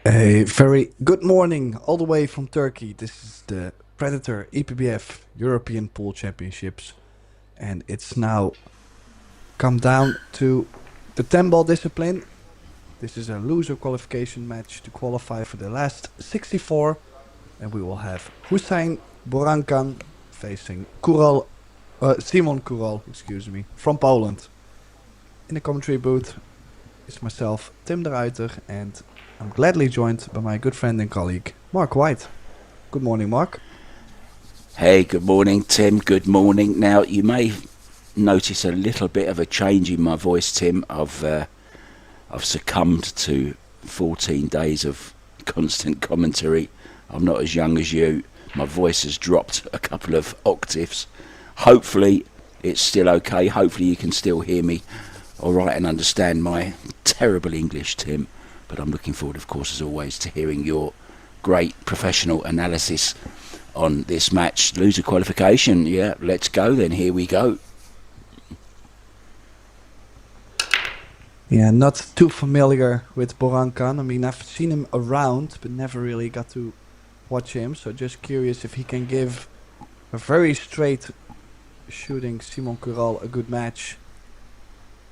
A very good morning, all the way from Turkey. This is the Predator EPBF European Pool Championships, and it's now come down to the 10 ball discipline. This is a loser qualification match to qualify for the last 64, and we will have Hussein Borankan facing Simon Kural, excuse me, from Poland. In the commentary booth is myself, Tim de Ruiter, and I'm gladly joined by my good friend and colleague, Mark White. Good morning, Mark. Hey, good morning, Tim. Good morning. Now, you may notice a little bit of a change in my voice, Tim. I've succumbed to 14 days of constant commentary. I'm not as young as you. My voice has dropped a couple of octaves. Hopefully, it's still okay. Hopefully, you can still hear me all right and understand my terrible English, Tim. But I'm looking forward, of course, as always, to hearing your great professional analysis on this match. Loser qualification, yeah, let's go then, here we go. Yeah, not too familiar with Borankan. I mean, I've seen him around, but never really got to watch him. So just curious if he can give a very straight shooting Simon Kural a good match.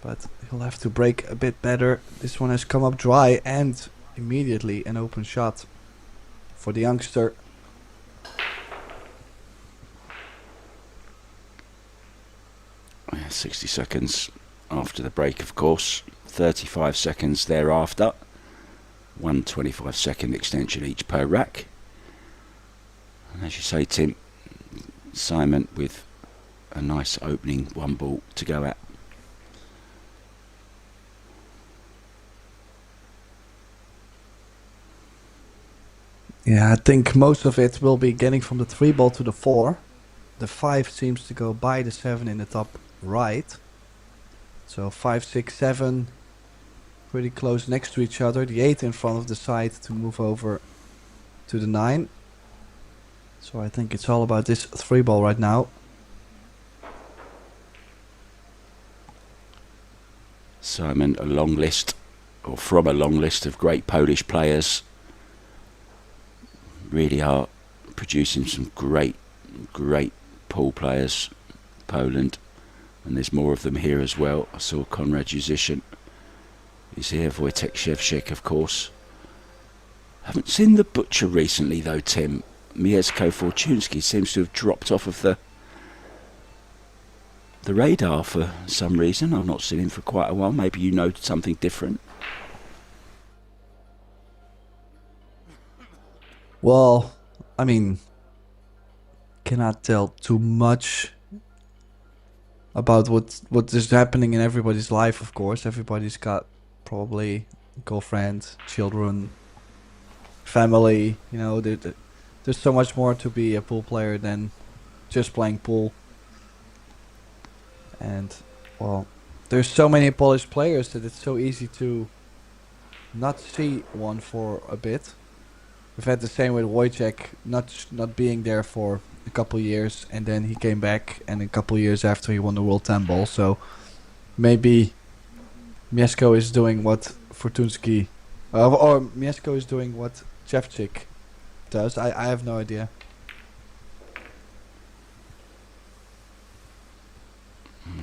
But he'll have to break a bit better. This one has come up dry and immediately an open shot for the youngster. Yeah, 60 seconds after the break, of course. 35 seconds thereafter. 1 25-second extension each per rack. And as you say, Tim, Simon with a nice opening one ball to go at. Yeah, I think most of it will be getting from the 3 ball to the 4. The 5 seems to go by the 7 in the top right. So 5, 6, 7 pretty close next to each other. The 8 in front of the side to move over to the 9. So I think it's all about this 3 ball right now. Simon, a long list, or from a long list of great Polish players. Really are producing some great pool players, Poland, and there's more of them here as well. I saw Konrad Jusician is here, Wojtek Szewczyk, of course. Haven't seen the Butcher recently though, Tim. Mieszko Fortunski seems to have dropped off of the radar for some reason. I've not seen him for quite a while. Maybe you know something different. Well, I mean, cannot tell too much about what is happening in everybody's life, of course. Everybody's got probably girlfriend, children, family. You know, there's so much more to be a pool player than just playing pool. And, well, there's so many Polish players that it's so easy to not see one for a bit. We've had the same with Wojciech not being there for a couple years, and then he came back, and a couple years after he won the World 10 Ball. So maybe Mieszko is doing what Fortunski, or Mieszko is doing what Szewczyk does. I have no idea.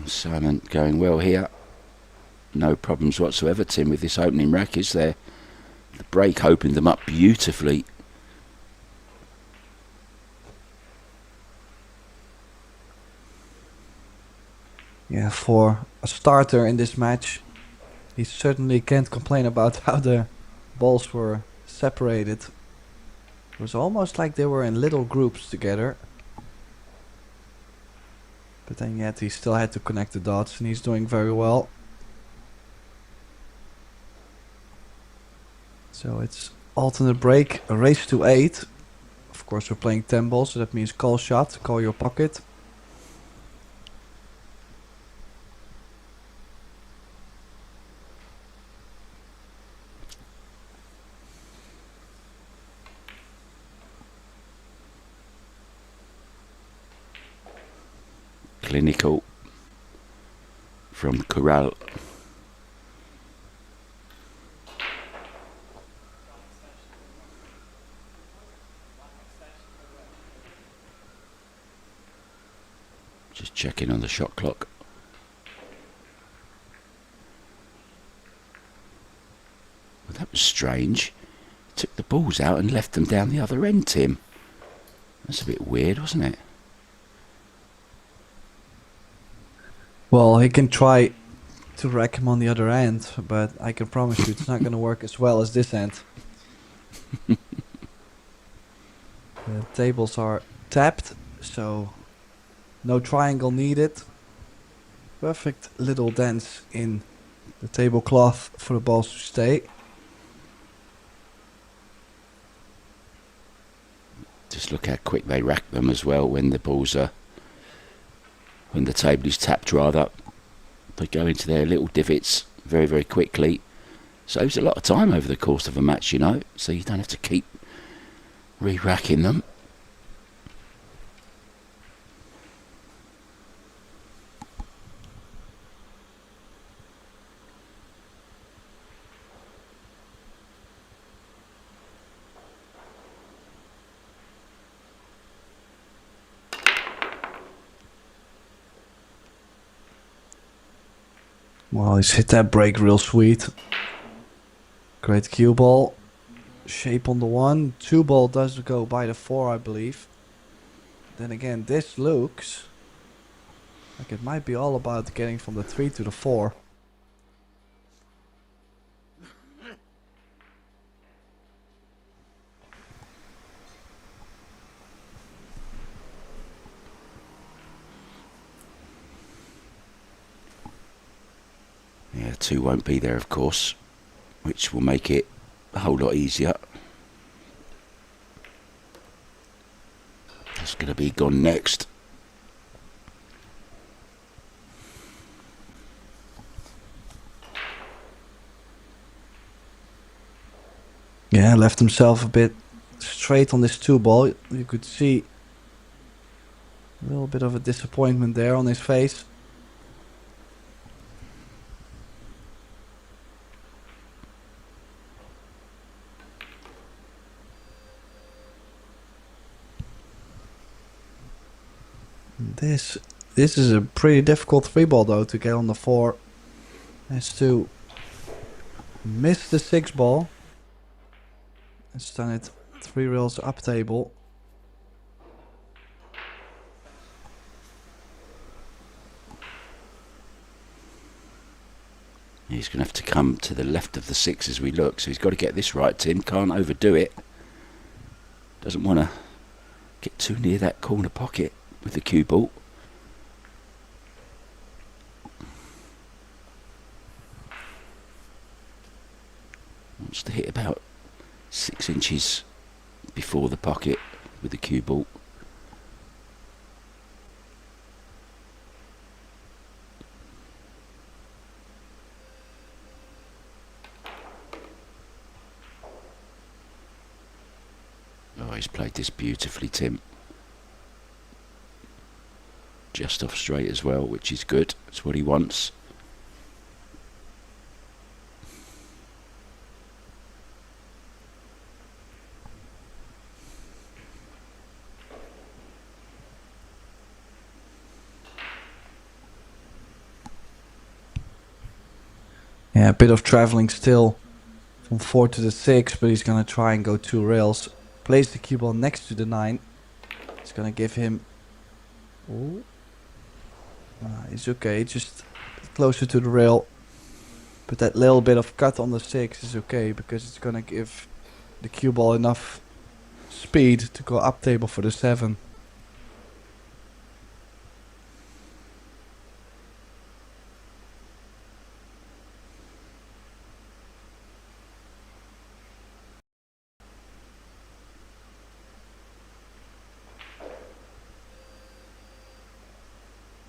Simon going well here. No problems whatsoever, Tim, with this opening rack, is there? The break opened them up beautifully. Yeah, for a starter in this match, he certainly can't complain about how the balls were separated. It was almost like they were in little groups together. But then yet he still had to connect the dots, and he's doing very well. So it's alternate break, a race to 8. Of course we're playing 10 balls, so that means call shot, call your pocket. Clinical from Kural. Just checking on the shot clock. Well, that was strange. Took the balls out and left them down the other end, Tim. That's a bit weird, wasn't it? Well, he can try to rack him on the other end, but I can promise you it's not going to work as well as this end. The tables are tapped, so no triangle needed. Perfect little dents in the tablecloth for the balls to stay. Just look how quick they rack them as well when the balls are, when the table is tapped rather. They go into their little divots very, very quickly. Saves a lot of time over the course of a match, you know, so you don't have to keep re-racking them. Well, he's hit that break real sweet. Great cue ball. Shape on the 1. 2 ball does go by the 4, I believe. Then again, this looks like it might be all about getting from the 3 to the 4. Yeah, 2 won't be there, of course, which will make it a whole lot easier. That's going to be gone next. Yeah, left himself a bit straight on this 2 ball. You could see a little bit of a disappointment there on his face. This is a pretty difficult 3 ball though to get on the 4. Has to miss the 6 ball. It's done it 3 rails up table. He's going to have to come to the left of the 6 as we look, so he's got to get this right, Tim. Can't overdo it. Doesn't want to get too near that corner pocket with the cue ball. Wants to hit about 6 inches before the pocket with the cue ball. Oh, he's played this beautifully, Tim. Just off straight as well, which is good. That's what he wants. Yeah, a bit of traveling still from 4 to the 6, but he's gonna try and go 2 rails. Place the cue ball next to the 9. It's gonna give him... Oh. It's okay, just closer to the rail. But that little bit of cut on the 6 is okay, because it's gonna give the cue ball enough speed to go up table for the 7.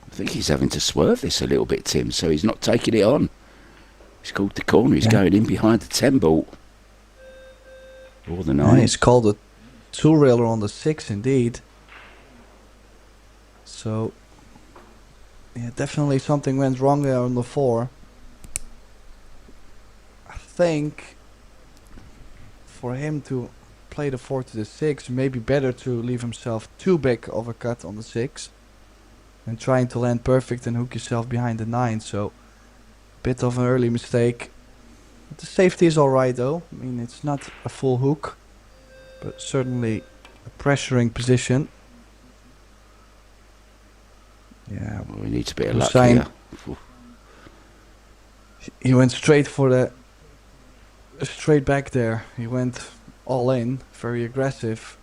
I think he's having to swerve this a little bit, Tim, so he's not taking it on. He's called the corner. He's going in behind the 10 ball. Or the 9. Yeah, it's called a 2-railer on the 6 indeed. So, yeah, definitely something went wrong there on the 4. I think for him to play the 4 to the 6, maybe better to leave himself too big of a cut on the 6. and trying to land perfect and hook yourself behind the 9. So, bit of an early mistake. But the safety is alright though. I mean, it's not a full hook, but certainly a pressuring position. Yeah, Well, we need a bit of luck Hussein, here. he went straight for the straight back there. He went all in, very aggressive.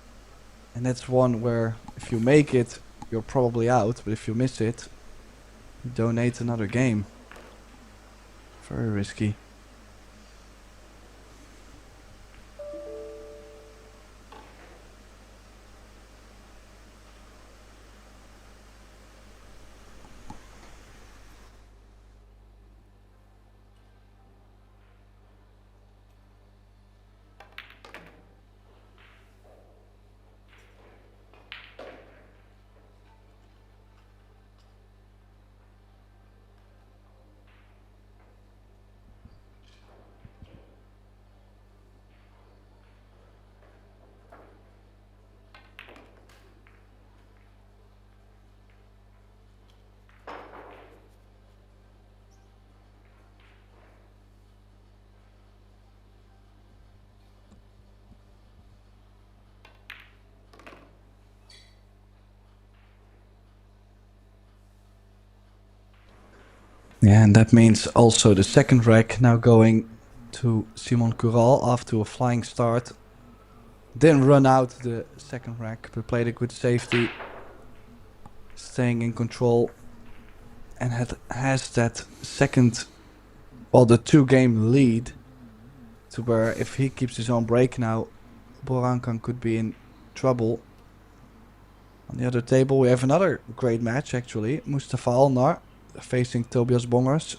And that's one where if you make it, you're probably out. But if you miss it, you donate another game. Very risky. Yeah, and that means also the second rack now going to Simon Coural after a flying start. Didn't run out the second rack, but played a good safety, staying in control, and has that second, well, the 2-game lead, to where if he keeps his own break now, Borankan could be in trouble. On the other table we have another great match actually, Mustafa Alnar facing Tobias Bongers.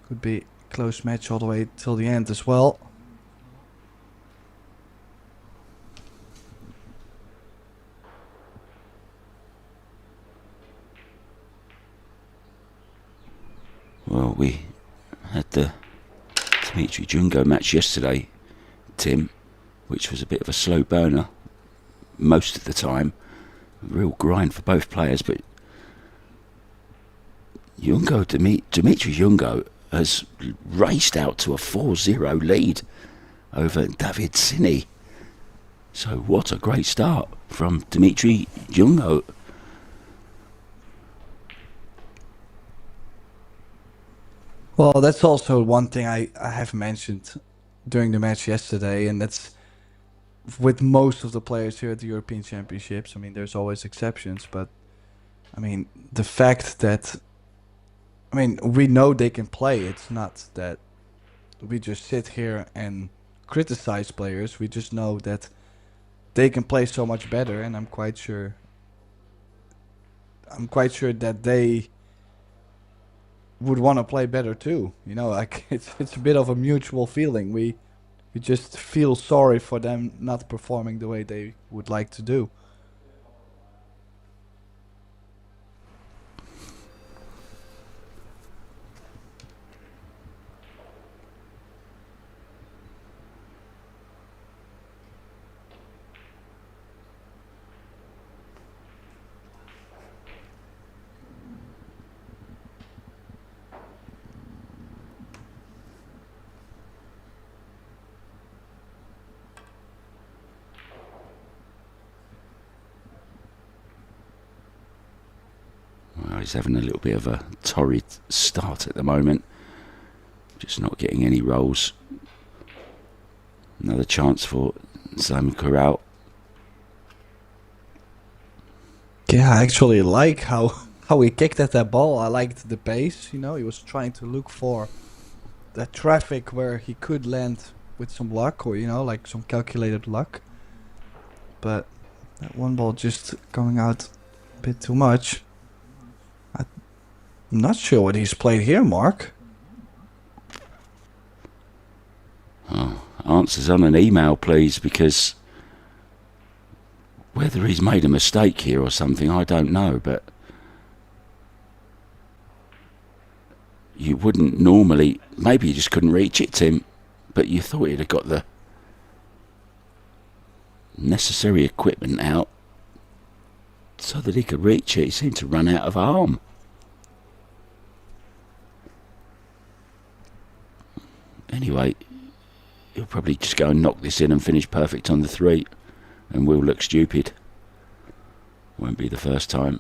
Could be a close match all the way till the end as well. Well, we had the Dimitri Jungo match yesterday, Tim, which was a bit of a slow burner most of the time. Real grind for both players, but Dimitri Jungo has raced out to a 4-0 lead over David Sini. So what a great start from Dimitri Jungo. Well, that's also one thing I have mentioned during the match yesterday, and that's with most of the players here at the European Championships. I mean, there's always exceptions, but I mean, the fact that, I mean, we know they can play. It's not that we just sit here and criticize players. We just know that they can play so much better, and I'm quite sure that they would want to play better too. You know, like it's a bit of a mutual feeling. We just feel sorry for them not performing the way they would like to do. Well, he's having a little bit of a torrid start at the moment. Just not getting any rolls. Another chance for Simon Corral. Yeah, I actually like how he kicked at that ball. I liked the pace. You know, he was trying to look for that traffic where he could land with some luck, or like some calculated luck. But that one ball just going out a bit too much. I'm not sure what he's played here, Mark. Oh, answers on an email, please, because whether he's made a mistake here or something, I don't know, but you wouldn't normally, maybe you just couldn't reach it, Tim, but you thought he'd have got the necessary equipment out. so that he could reach it. He seemed to run out of arm. Anyway, he'll probably just go and knock this in and finish perfect on the 3, and we'll look stupid. Won't be the first time.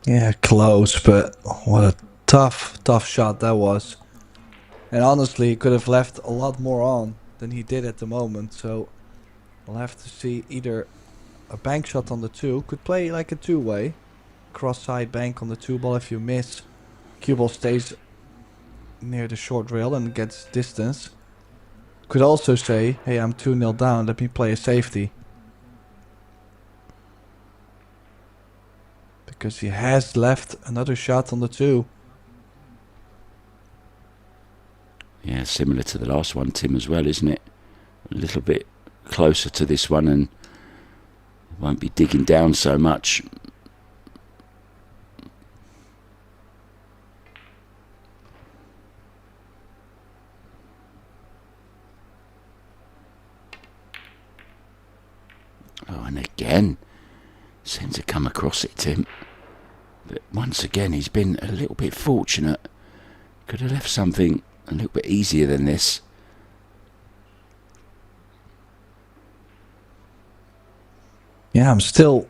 Yeah, close, but what a tough shot that was. And honestly, he could have left a lot more on than he did at the moment. So we'll have to see either a bank shot on the 2. Could play like a 2-way. Cross-side bank on the 2 ball if you miss. Cue ball stays near the short rail and gets distance. Could also say, hey, I'm 2-0 down, let me play a safety. Because he has left another shot on the 2. Yeah, similar to the last one, Tim, as well, isn't it? A little bit closer to this one and won't be digging down so much. Oh, and again, seemed to come across it, Tim. But once again, he's been a little bit fortunate. Could have left something a little bit easier than this. Yeah, I'm still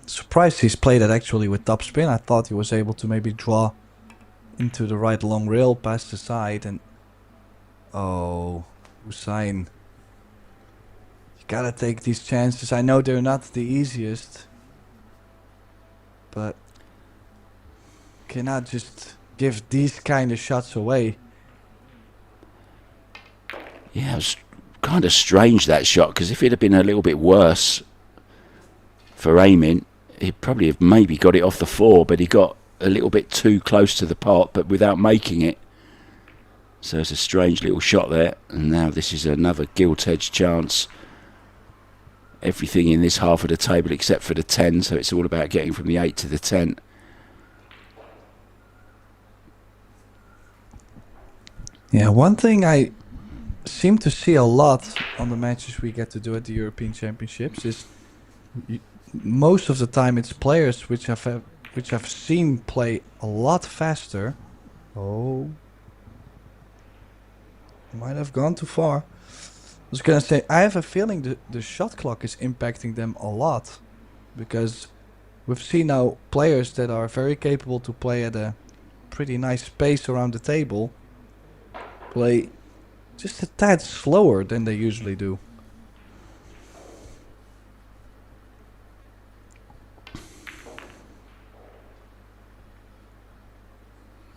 surprised he's played it actually with topspin. I thought he was able to maybe draw into the right long rail past the side and... Oh, Hussein. You gotta take these chances. I know they're not the easiest. But cannot just give these kind of shots away. Yeah, it was kind of strange, that shot, because if it had been a little bit worse for aiming, he'd probably have maybe got it off the 4, but he got a little bit too close to the pot, but without making it. So it's a strange little shot there, and now this is another gilt-edged chance. Everything in this half of the table except for the 10, so it's all about getting from the 8 to the 10. Yeah, one thing I seem to see a lot on the matches we get to do at the European Championships is most of the time it's players which I've seen play a lot faster. Oh, might have gone too far. I was gonna say, I have a feeling the shot clock is impacting them a lot, because we've seen now players that are very capable to play at a pretty nice pace around the table play just a tad slower than they usually do.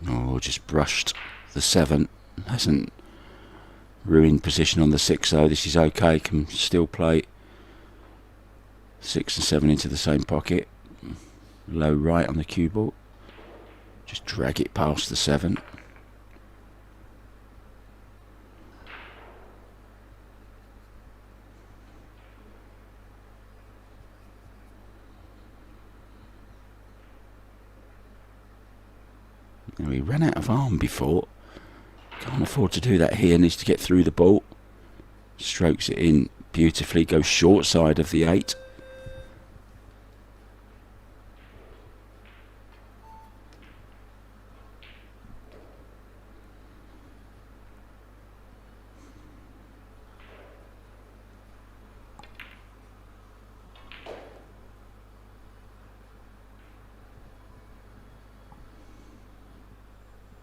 Oh, just brushed the 7. Hasn't ruined position on the 6 though. This is okay. Can still play 6 and 7 into the same pocket. Low right on the cue ball. Just drag it past the 7. Now, he ran out of arm before. Can't afford to do that here. Needs to get through the ball. Strokes it in beautifully. Goes short side of the 8.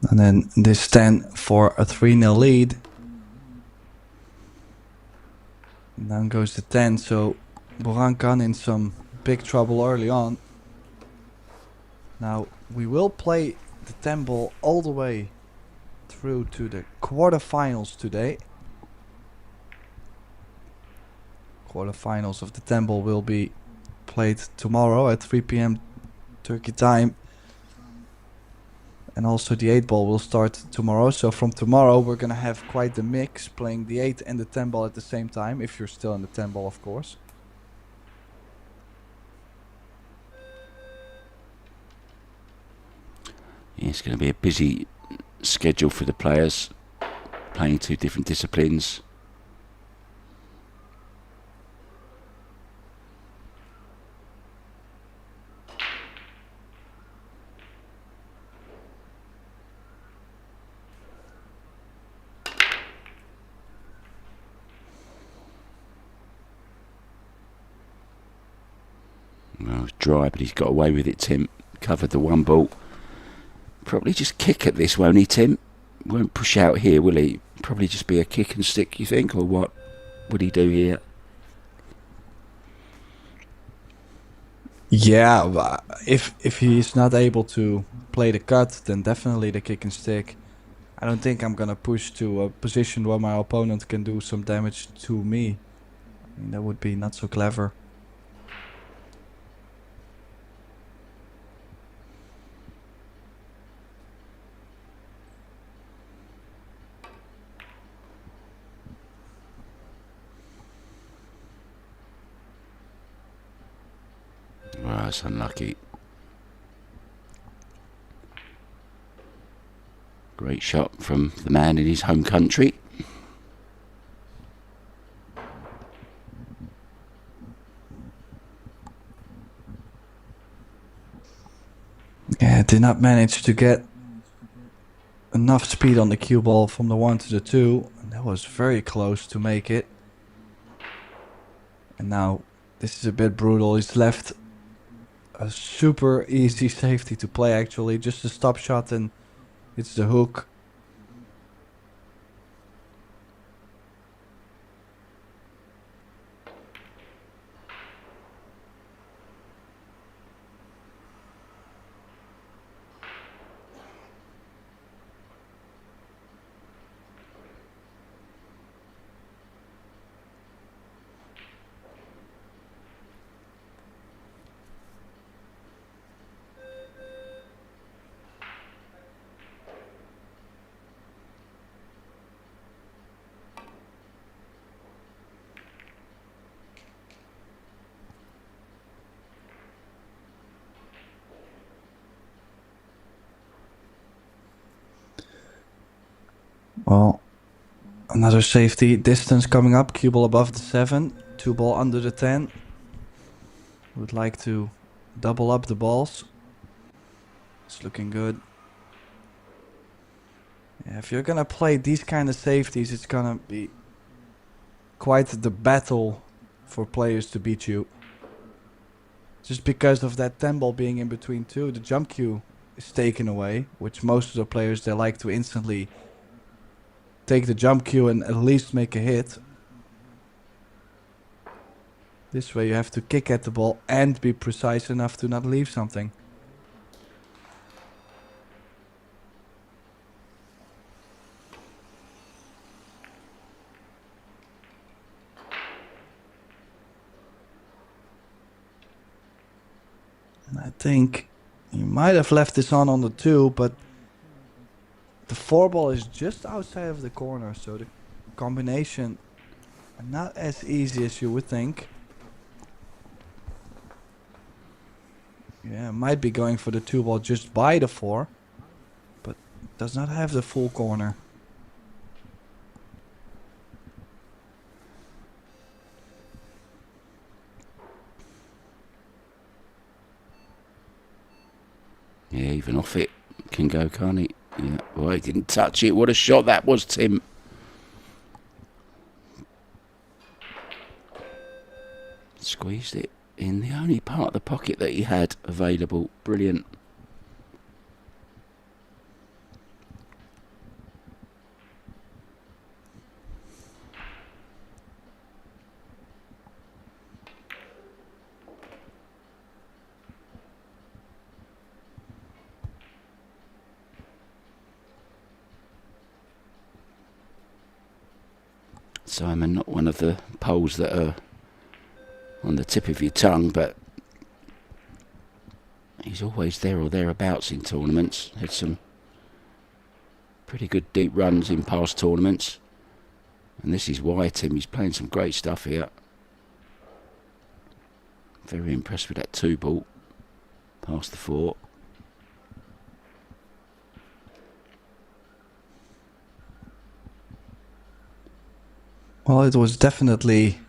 And then this 10 for a 3-0 lead. And down goes the 10, so Burankan in some big trouble early on. Now, we will play the 10 ball all the way through to the quarterfinals today. Quarterfinals of the 10 ball will be played tomorrow at 3 p.m. Turkey time. And also the 8 ball will start tomorrow. So from tomorrow we're going to have quite the mix, playing the 8 and the 10 ball at the same time. If you're still in the 10 ball, of course. It's going to be a busy schedule for the players, playing 2 different disciplines. Well, it's dry, but he's got away with it, Tim. Covered the 1 ball. Probably just kick at this, won't he, Tim? Won't push out here, will he? Probably just be a kick and stick, you think? Or what would he do here? Yeah, if he's not able to play the cut, then definitely the kick and stick. I don't think I'm gonna push to a position where my opponent can do some damage to me. I mean, that would be not so clever. Well, that's unlucky. Great shot from the man in his home country. Yeah, did not manage to get enough speed on the cue ball from the 1 to the 2. And that was very close to make it. And now this is a bit brutal. He's left a super easy safety to play, actually. Just a stop shot and it's the hook. Well, another safety distance coming up. Cue ball above the 7, 2 ball under the 10. Would like to double up the balls. It's looking good. Yeah, if you're gonna play these kind of safeties, it's gonna be quite the battle for players to beat you. Just because of that 10 ball being in between 2, the jump cue is taken away, which most of the players, they like to instantly take the jump cue and at least make a hit. This way you have to kick at the ball and be precise enough to not leave something. And I think you might have left this on the 2, but the 4 ball is just outside of the corner, so the combination not as easy as you would think. Yeah, might be going for the 2 ball just by the 4, but does not have the full corner. Yeah, even off it can go, can't he? Yeah, well, he didn't touch it. What a shot that was, Tim. Squeezed it in the only part of the pocket that he had available. Brilliant. Simon, not one of the poles that are on the tip of your tongue, but he's always there or thereabouts in tournaments. Had some pretty good deep runs in past tournaments, and this is why, Tim. He's playing some great stuff here. Very impressed with that 2 ball past the 4. Well, it was definitely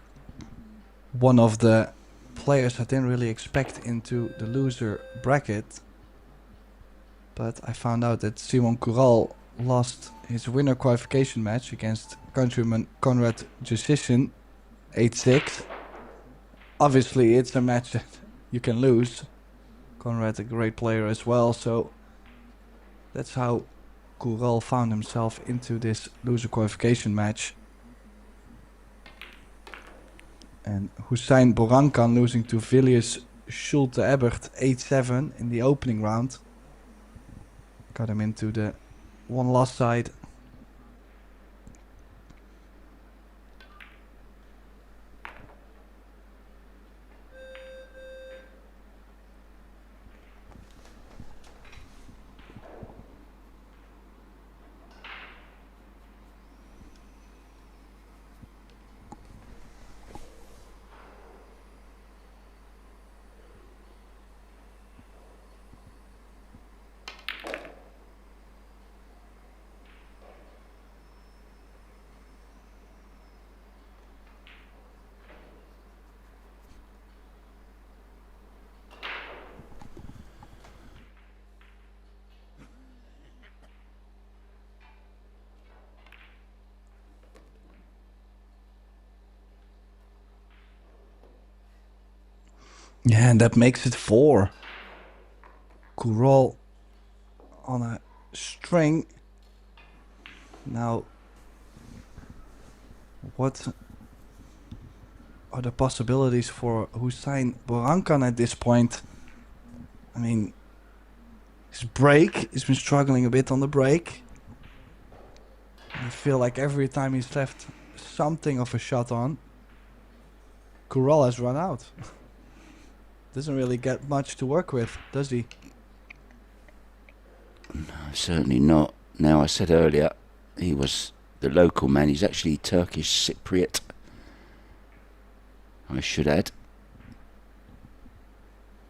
one of the players I didn't really expect into the loser bracket. But I found out that Simon Coural lost his winner qualification match against countryman Conrad Jusishin 8-6. Obviously, it's a match that you can lose. Conrad, a great player as well, so that's how Coural found himself into this loser qualification match. And Hussein Borankan losing to Villiers Schulte Ebert 8-7 in the opening round. Got him into the one loss side. Yeah, and that makes it 4. Coural on a string. Now, what are the possibilities for Hussein Borankan at this point? I mean, his break, he's been struggling a bit on the break. I feel like every time he's left something of a shot on, Coural has run out. Doesn't really get much to work with, does he? No, certainly not. Now, I said earlier, he was the local man. He's actually Turkish Cypriot, I should add.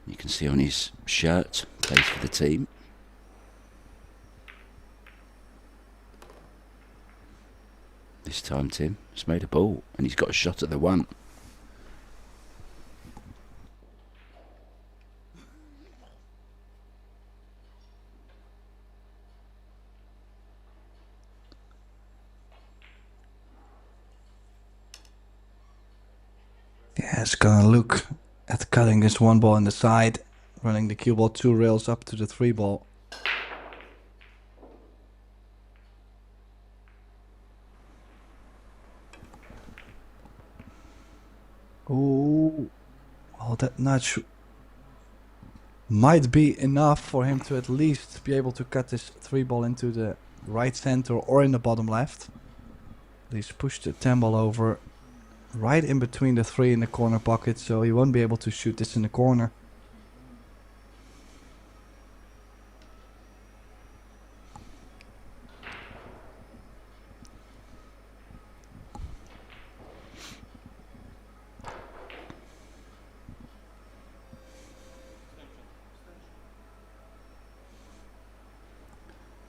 You can see on his shirt, plays for the team. This time, Tim has made a ball, and he's got a shot at the one. Yeah, it's gonna look at cutting this one ball in the side, running the cue ball 2 rails up to the 3 ball. Oh, well, that nudge might be enough for him to at least be able to cut this 3 ball into the right center or in the bottom left. At least push the 10 ball over right in between the 3 in the corner pocket, so he won't be able to shoot this in the corner.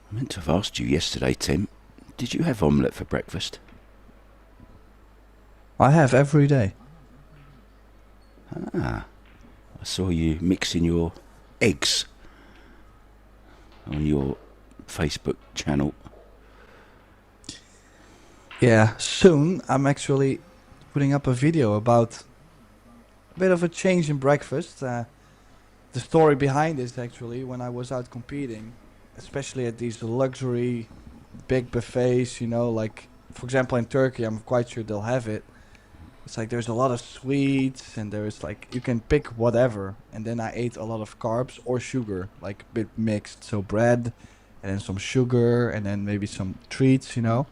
I meant to have asked you yesterday, Tim. Did you have omelette for breakfast? I have every day. Ah, I saw you mixing your eggs on your Facebook channel. Yeah, soon I'm actually putting up a video about a bit of a change in breakfast. The story behind this actually, when I was out competing, especially at these luxury big buffets, you know, like for example in Turkey, I'm quite sure they'll have it. It's like there's a lot of sweets and there's like you can pick whatever. And then I ate a lot of carbs or sugar, like a bit mixed. So bread and then some sugar and then maybe some treats, you know.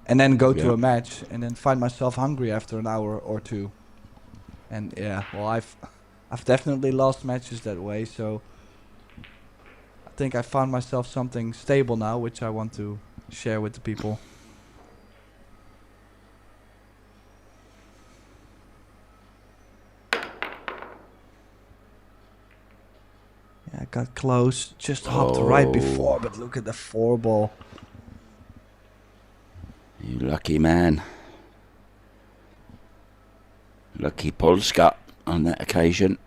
And then go to a match and then find myself hungry after an hour or two. And yeah, well I've definitely lost matches that way, so I think I found myself something stable now which I want to share with the people. Yeah, I got close, just hopped right before, but look at the 4 ball. You lucky man. Lucky Polska on that occasion.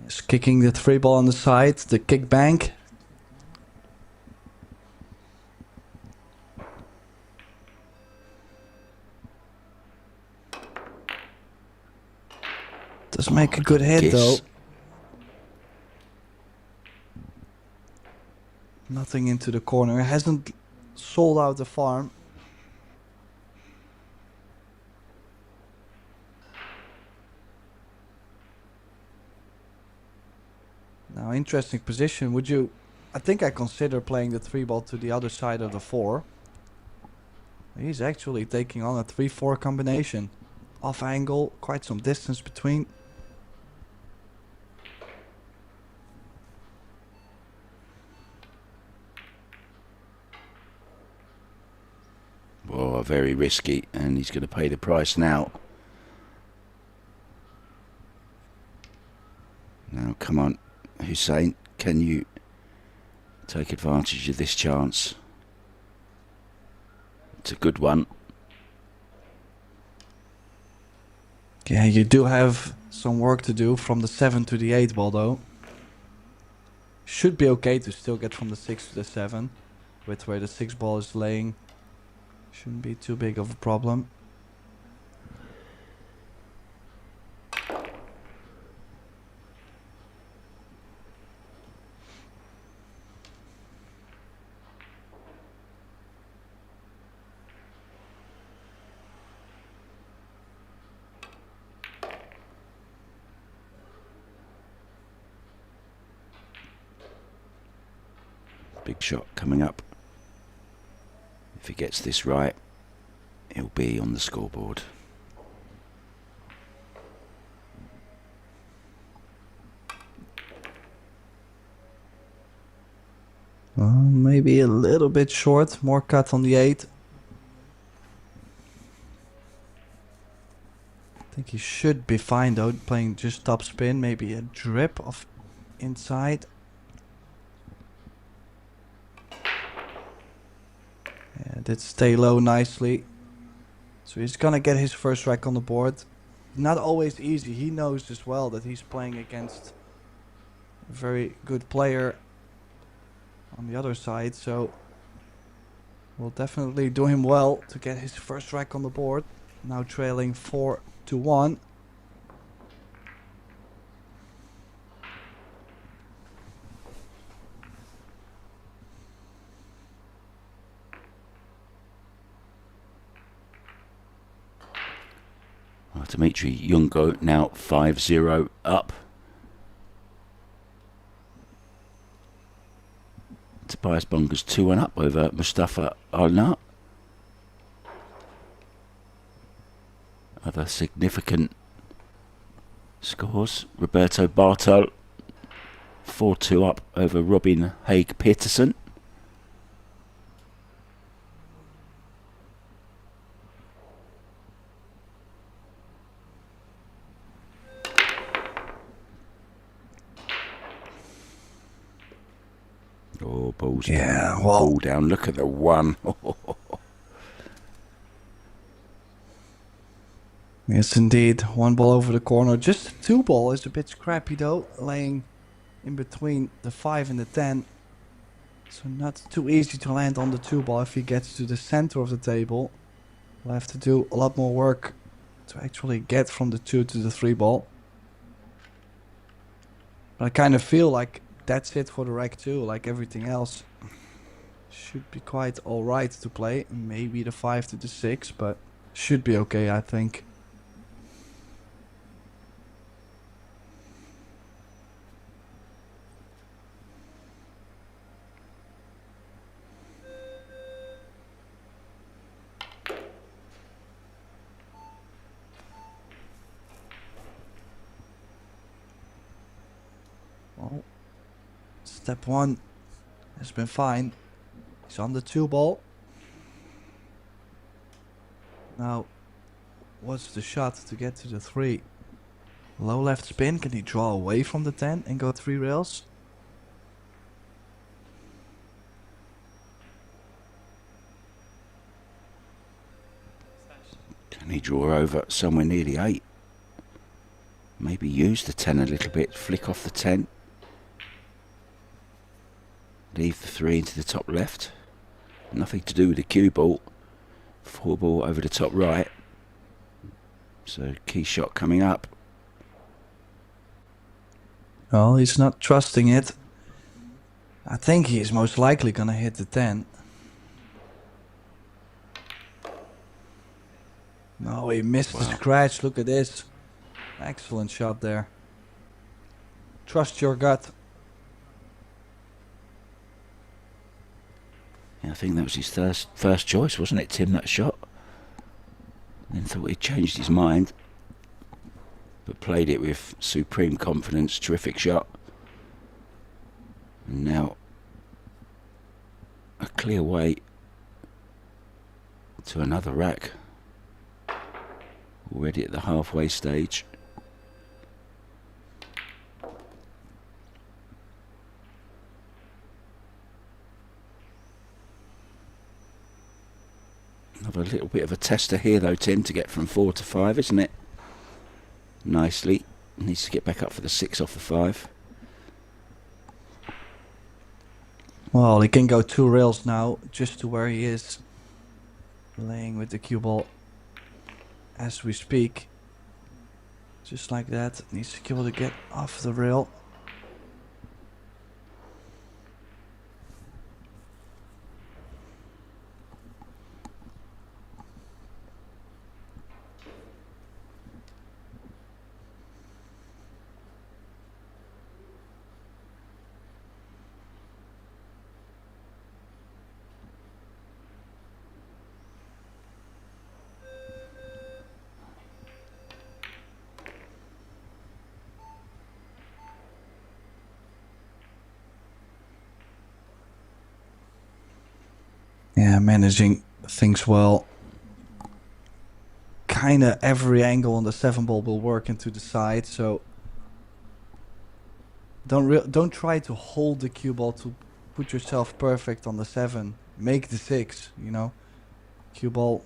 He's kicking the 3-ball on the side, the kick bank. Does make a good hit though. Nothing into the corner. It hasn't sold out the farm. Now, interesting position. Would you... I think I consider playing the 3-ball to the other side of the 4. He's actually taking on a 3-4 combination. Off angle, quite some distance between. Oh, very risky, and he's going to pay the price now. Now, come on, Hussein, can you take advantage of this chance? It's a good one. Yeah, you do have some work to do from the 7 to the 8 ball though. Should be okay to still get from the 6 to the 7. With where the 6 ball is laying. Shouldn't be too big of a problem. Big shot coming up. If he gets this right, he'll be on the scoreboard. Maybe a little bit short. More cut on the 8. I think he should be fine though, playing just top spin. Maybe a drip of inside. Yeah, did stay low nicely. So he's gonna get his first rack on the board. Not always easy. He knows as well that he's playing against a very good player on the other side. So will definitely do him well to get his first rack on the board. Now trailing 4-1. Dimitri Jungo now 5-0 up. Tobias Bonga's 2-1 up over Mustafa Alnat. Other significant scores. Roberto Bartol 4-2 up over Robin Haig Peterson. Oh, balls down. Ball down. Look at the 1. Yes, indeed. 1 ball over the corner. Just the 2 ball is a bit scrappy though, laying in between the 5 and the 10. So not too easy to land on the 2 ball if he gets to the center of the table. We'll have to do a lot more work to actually get from the 2 to the 3 ball. But I kind of feel like that's it for the rack 2, like everything else. Should be quite alright to play. Maybe the 5 to the 6, but should be okay, I think. Well, step 1 has been fine. He's on the 2 ball. Now, what's the shot to get to the 3? Low left spin. Can he draw away from the 10 and go 3 rails? draw over somewhere near the 8. Maybe use the 10 a little bit, flick off the 10. Leave the 3 into the top left. Nothing to do with the cue ball. 4 ball over the top right. So key shot coming up. Well, he's not trusting it. I think he is most likely gonna hit the 10. No, he missed the scratch. Look at this. Excellent shot there. Trust your gut. Yeah, I think that was his first choice, wasn't it, Tim, that shot? Then thought he'd changed his mind. But played it with supreme confidence. Terrific shot. And now a clear way to another rack. Already at the halfway stage. Another little bit of a tester here though, Tim, to get from 4 to 5, isn't it? Nicely. Needs to get back up for the 6 off the 5. Well, he can go 2 rails now, just to where he is. Playing with the cue ball as we speak. Just like that. Needs to be able to get off the rail. Yeah, managing things well. Kinda every angle on the 7 ball will work into the side, so don't try to hold the cue ball to put yourself perfect on the 7. Make the 6, you know. Cue ball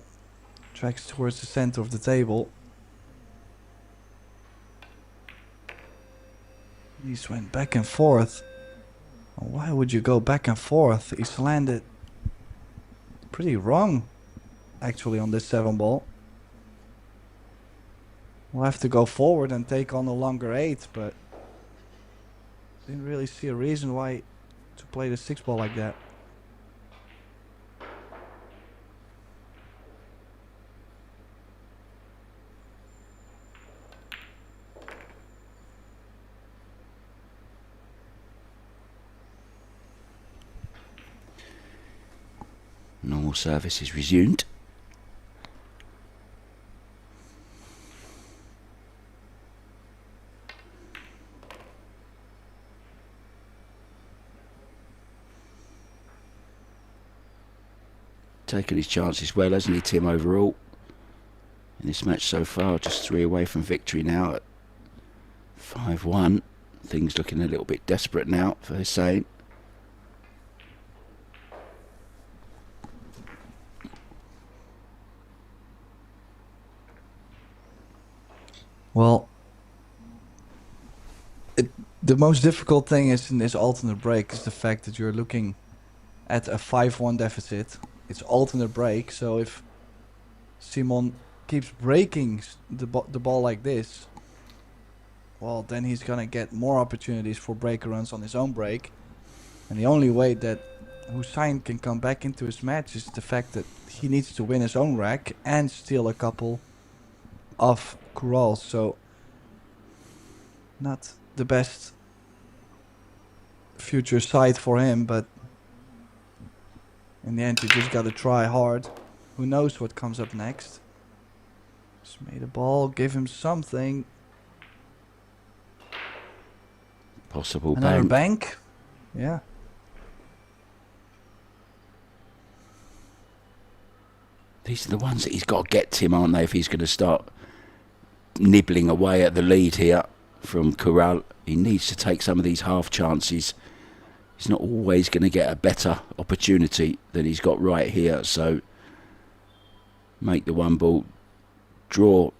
tracks towards the center of the table. These went back and forth. Why would you go back and forth? He's landed pretty wrong, actually, on this 7 ball. We'll have to go forward and take on a longer 8, but didn't really see a reason why to play the 6 ball like that. Normal service is resumed. Taken his chances well, hasn't he, Tim, overall? In this match so far, just 3 away from victory now at 5-1. Things looking a little bit desperate now for Hussein. Well, the most difficult thing is in this alternate break is the fact that you're looking at a 5-1 deficit. It's alternate break, so if Simon keeps breaking the ball like this, well, then he's gonna get more opportunities for breaker runs on his own break. And the only way that Hussein can come back into his match is the fact that he needs to win his own rack and steal a couple of corrals. So not the best future sight for him, but in the end you just gotta try hard. Who knows what comes up next. Just made a ball, give him something. Possible another bank. bank. Yeah. These are the ones that he's got to get, Tim, aren't they, if he's going to start nibbling away at the lead here from Corral. He needs to take some of these half chances. He's not always going to get a better opportunity than he's got right here, so make the 1 ball draw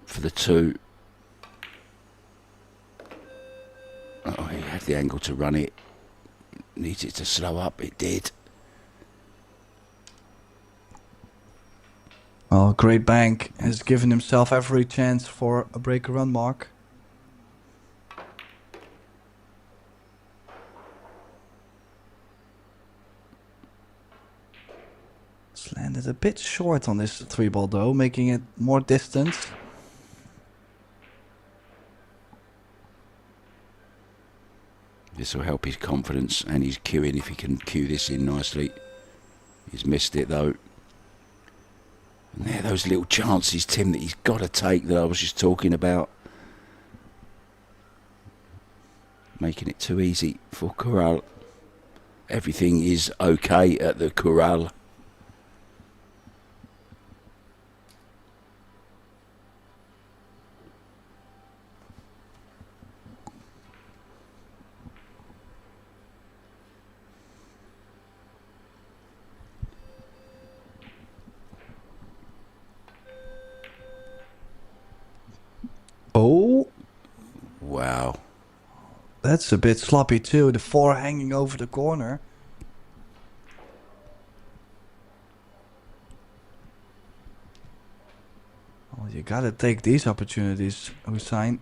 for the 2. Oh, he had the angle to run it. Needs it to slow up. It did. Well, Great Bank has given himself every chance for a breaker run mark. It's landed a bit short on this 3-ball though, making it more distance. This will help his confidence and his cueing if he can cue this in nicely. He's missed it though. And there are those little chances, Tim, that he's got to take that I was just talking about. Making it too easy for Corral. Everything is okay at the Corral. Oh. Wow. That's a bit sloppy too, the 4 hanging over the corner. Well, you gotta take these opportunities, Hussein.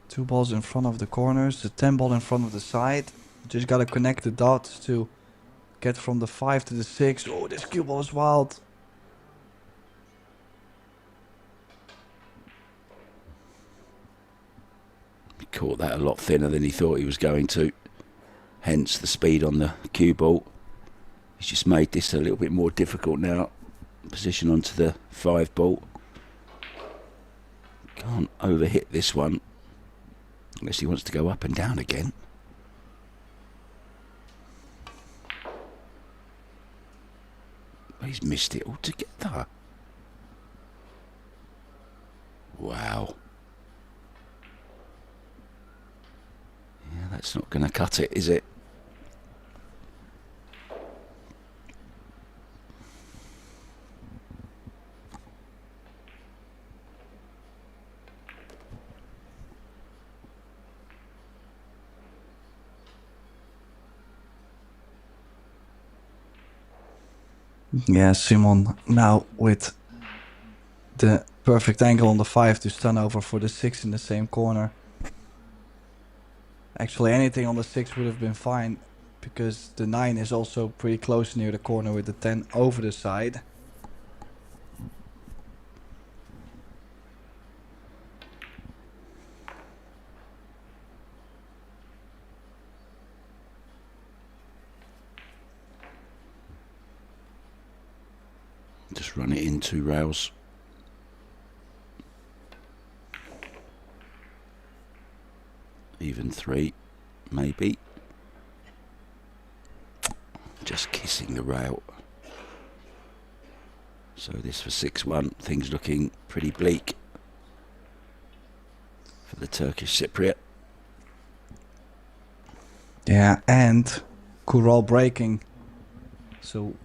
2 balls in front of the corners, the 10 ball in front of the side. Just gotta connect the dots to get from the 5 to the 6. Oh, this cue ball is wild. He caught that a lot thinner than he thought he was going to. Hence the speed on the cue ball. He's just made this a little bit more difficult now. Position onto the 5 ball. Can't overhit this one. Unless he wants to go up and down again. He's missed it altogether. Wow. Yeah, that's not going to cut it, is it? Yeah, Simon now with the perfect angle on the 5 to stun over for the 6 in the same corner. Actually, anything on the 6 would have been fine because the 9 is also pretty close near the corner with the 10 over the side. Just run it in 2 rails. Even 3, maybe. Just kissing the rail. So this for 6-1. Things looking pretty bleak for the Turkish Cypriot. Yeah, and Kural breaking. So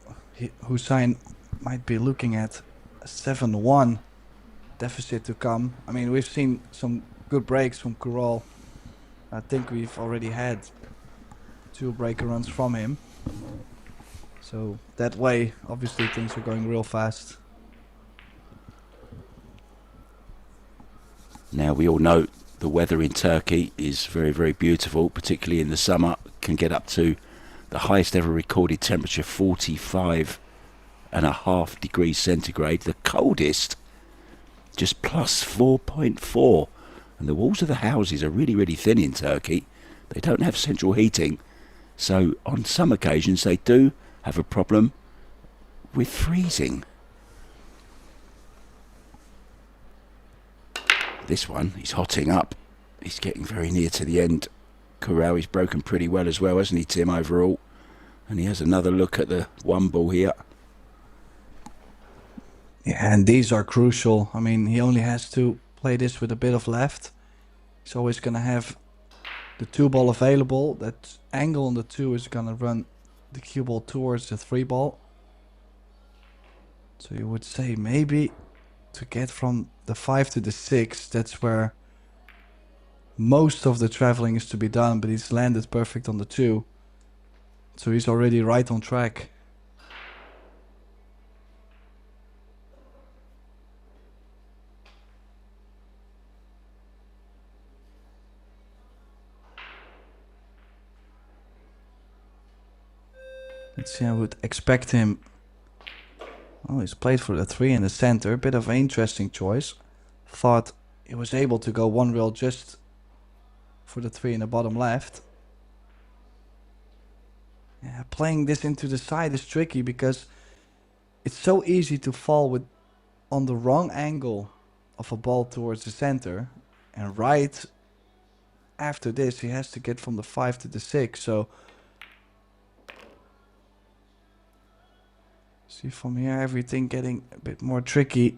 Hussein might be looking at a 7-1 deficit to come. I mean, we've seen some good breaks from Kural. I think we've already had 2 breaker runs from him. So that way, obviously, things are going real fast. Now, we all know the weather in Turkey is very, very beautiful, particularly in the summer. Can get up to the highest ever recorded temperature, 45.5 degrees centigrade. The coldest, just plus 4.4. And the walls of the houses are really, really thin in Turkey. They don't have central heating. So on some occasions they do have a problem with freezing. This one, he's hotting up. He's getting very near to the end. Corral, he's broken pretty well as well, hasn't he, Tim, overall? And he has another look at the 1 ball here. Yeah, and these are crucial. I mean, he only has to play this with a bit of left. He's always going to have the 2 ball available. That angle on the 2 is going to run the cue ball towards the 3 ball. So you would say maybe to get from the 5 to the 6, that's where most of the traveling is to be done, but he's landed perfect on the 2. So he's already right on track. Let's see, I would expect him... Oh, he's played for the 3 in the center. Bit of an interesting choice. Thought he was able to go one rail just for the 3 in the bottom left. Yeah, playing this into the side is tricky because it's so easy to fall with on the wrong angle of a ball towards the center. And right after this, he has to get from the 5 to the 6. So see from here, everything getting a bit more tricky.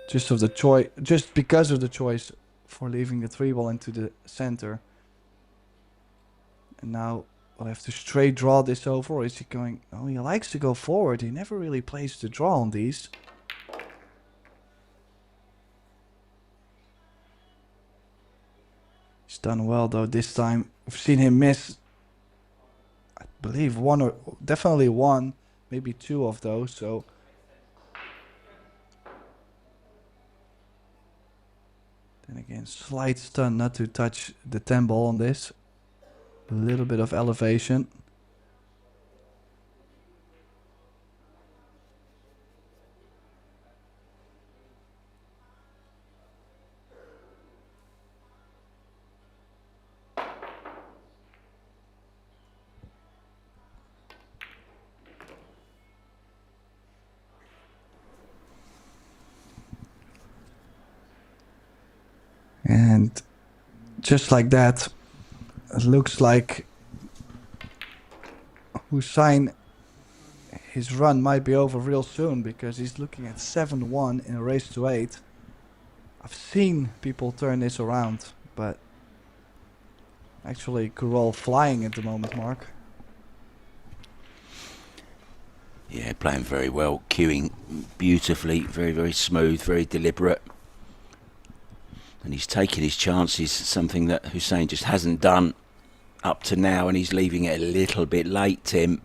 Just because of the choice for leaving the 3 ball into the center. And now we'll have to straight draw this over, or is he going... Oh, he likes to go forward. He never really plays the draw on these. He's done well though this time. We've seen him miss, I believe, definitely one, maybe 2 of those, so... Then again, slight stun not to touch the 10 ball on this. A little bit of elevation. And just like that, it looks like Hussein, his run might be over real soon because he's looking at 7-1 in a race to 8. I've seen people turn this around, but actually Kurol flying at the moment, Mark. Yeah, playing very well, cueing beautifully, very, very smooth, very deliberate. And he's taking his chances, something that Hussein just hasn't done up to now, and he's leaving it a little bit late, Tim.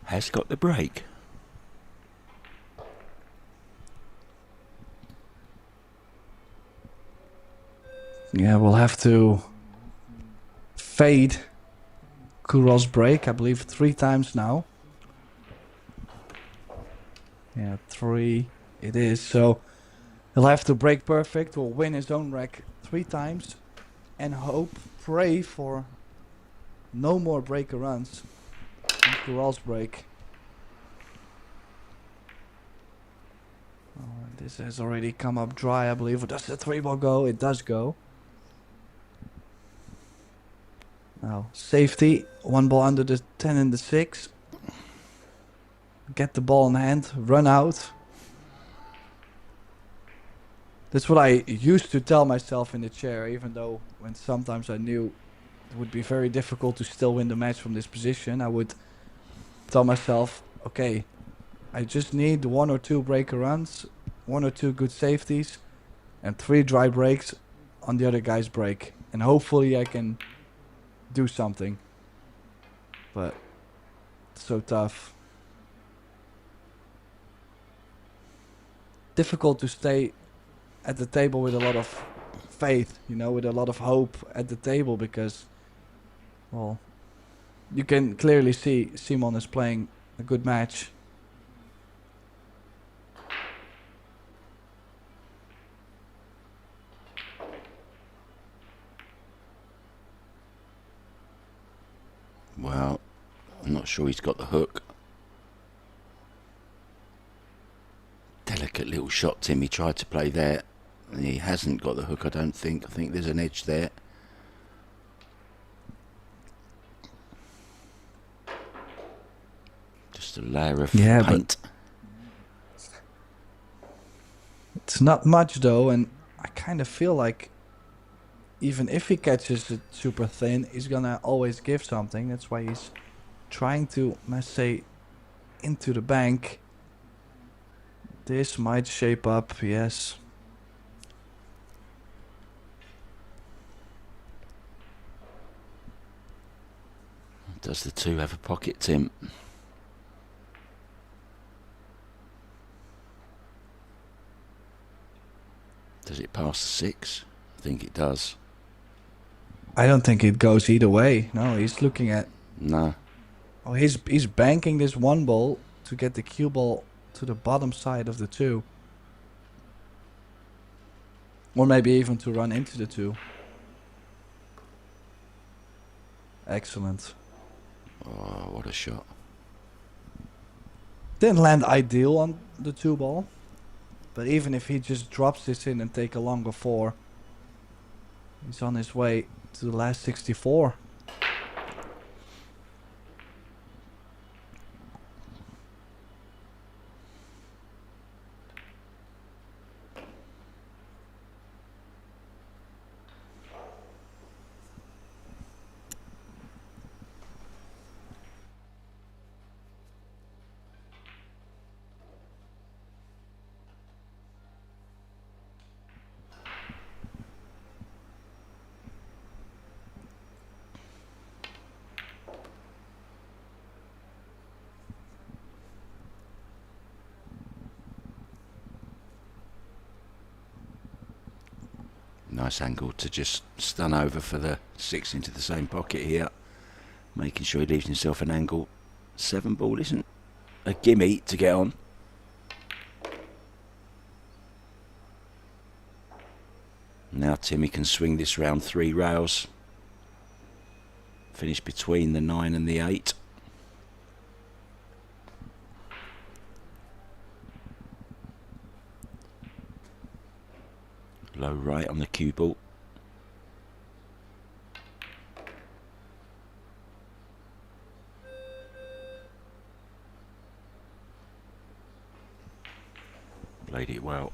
Has got the break. Yeah, we'll have to fade Kurol's break, I believe 3 times now. Yeah, 3 it is, so he'll have to break perfect or win his own rack 3 times and pray for no more breaker runs on Kurol's break. Oh, this has already come up dry, I believe. Does the 3 ball go? It does go. Now, safety, 1 ball under the 10 and the 6. Get the ball in hand, run out. That's what I used to tell myself in the chair, even though when sometimes I knew it would be very difficult to still win the match from this position. I would tell myself, okay, I just need 1 or 2 breaker runs, 1 or 2 good safeties, and 3 dry breaks on the other guy's break. And hopefully I can do something. But it's so tough. Difficult to stay at the table with a lot of faith, you know, with a lot of hope at the table because, well, you can clearly see Simon is playing a good match. Well, I'm not sure he's got the hook. Delicate little shot, Tim. He tried to play there. He hasn't got the hook, I don't think. I think there's an edge there. Just a layer of paint. It's not much though, and I kind of feel like even if he catches it super thin, he's gonna always give something. That's why he's trying to, let's say, into the bank. This might shape up, yes. Does the 2 have a pocket, Tim? Does it pass the 6? I think it does. I don't think it goes either way. No, he's looking at... No. Oh, he's banking this 1 ball to get the cue ball to the bottom side of the 2. Or maybe even to run into the 2. Excellent. Oh, what a shot. Didn't land ideal on the 2 ball. But even if he just drops this in and take a longer 4, he's on his way to the last 64. Nice angle to just stun over for the 6 into the same pocket here. Making sure he leaves himself an angle. 7 ball isn't a gimme to get on. Now Timmy can swing this round 3 rails. Finish between the 9 and the 8. Low right on the cue ball. Played it well.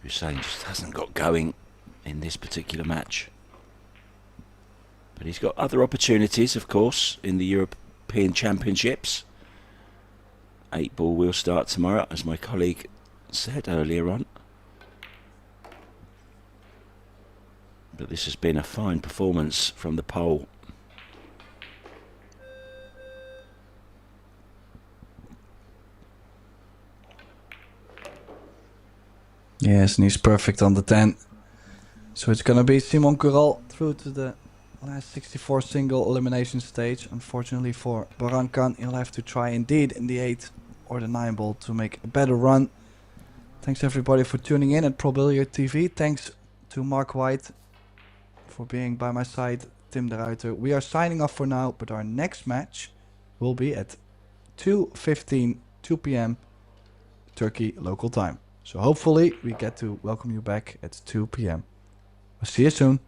Hussein just hasn't got going in this particular match. But he's got other opportunities, of course, in the European Championships. 8 ball will start tomorrow, as my colleague said earlier on. But this has been a fine performance from the pole. Yes, and he's perfect on the 10. So it's gonna be Simon Kural through to the last 64 single elimination stage. Unfortunately for Barankan, he'll have to try indeed in the 8 or the 9 ball to make a better run. Thanks everybody for tuning in at Pro Billiard TV. Thanks to Mark White for being by my side, Tim de Ruiter. We are signing off for now, but our next match will be at 2:15, 2 p.m. Turkey local time. So hopefully we get to welcome you back at 2 p.m. I'll see you soon.